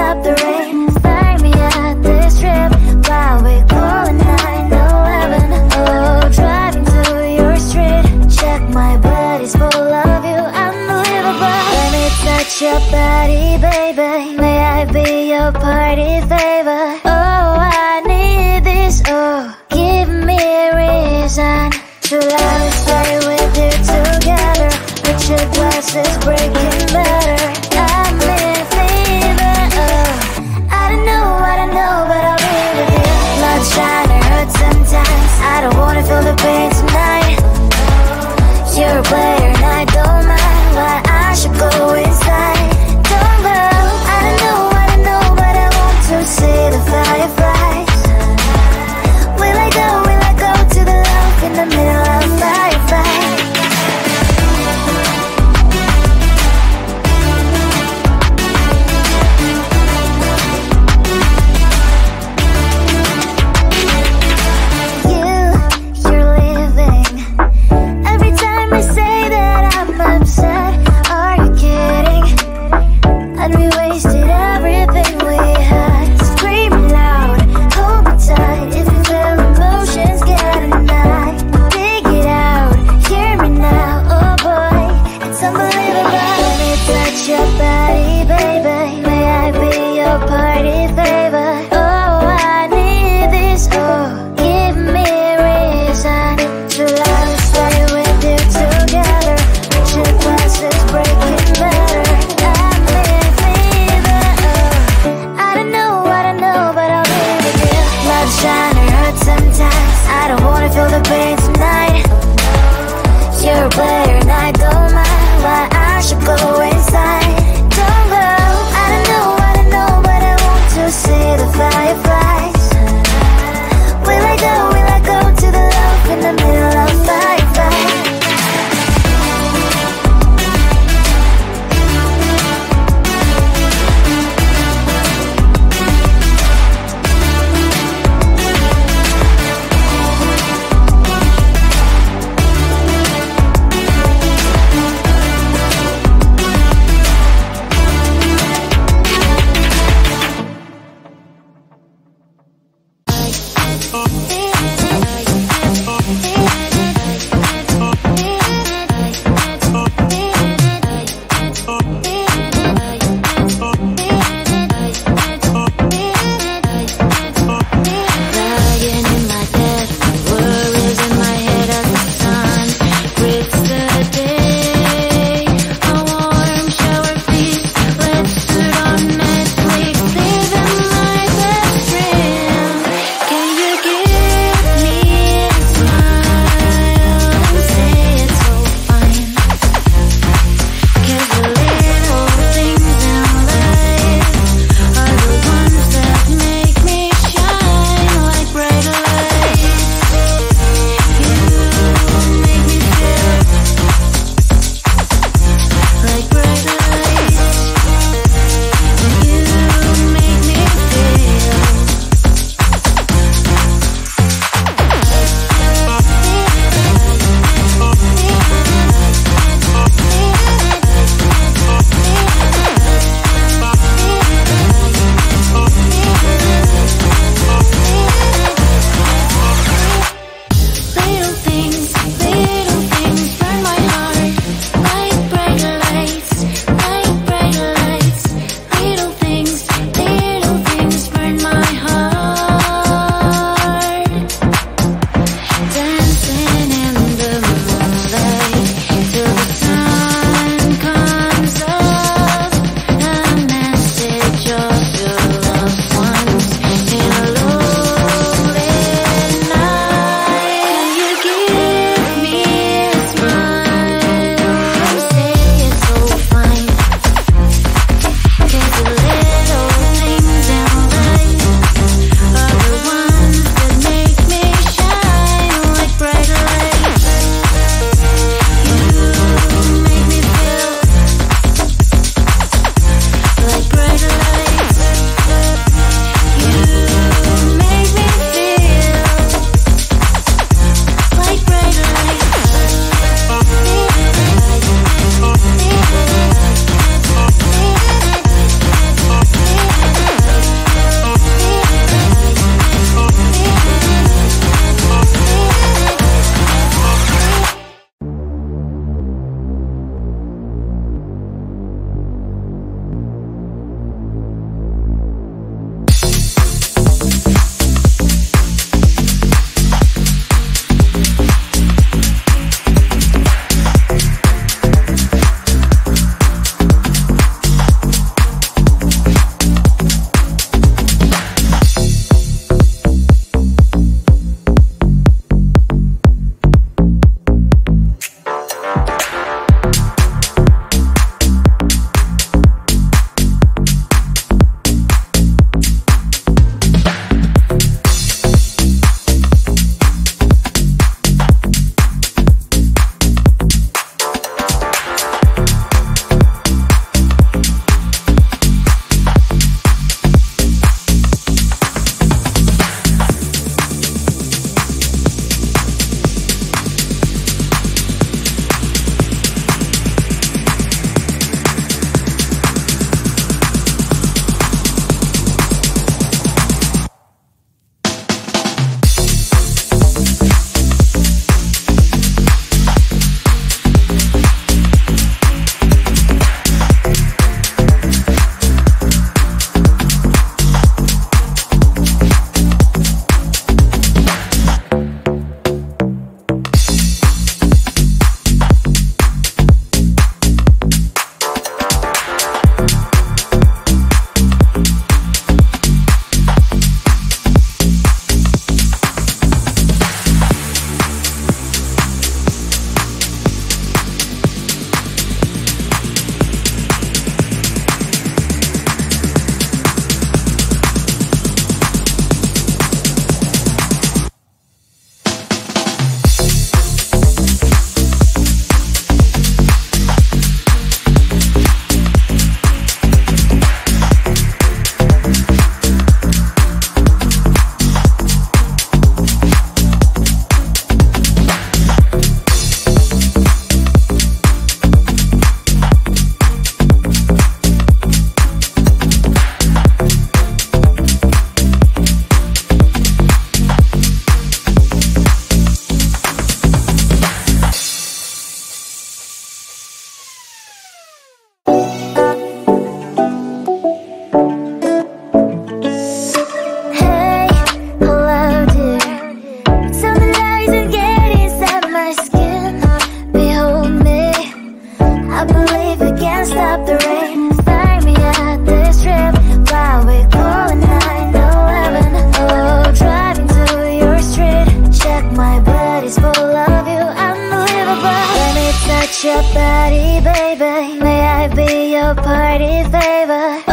stop the rain. Find me at this trip while we calling 911. Oh, driving to your street. Check my body's full of you, unbelievable. Let me touch your body, baby. May I be your party favor? Oh, I need this. Oh, give me a reason to let me stay with you together. Put your glasses breaking better. I'm in fever. Oh, I don't know, but I'll be with you. Blood shine, it hurts sometimes. I don't wanna feel the pain tonight. You're a player and I don't mind. Why I should go inside. Don't go. I don't know, but I want to see the fireflies. Will I go to the love in the middle of a firefight? You're leaving. Every time I say that I'm upset, stop the rain. Start me at this trip while we calling 911. Oh, driving to your street. Check my body's full of you, unbelievable. Let me touch your body, baby. May I be your party favor?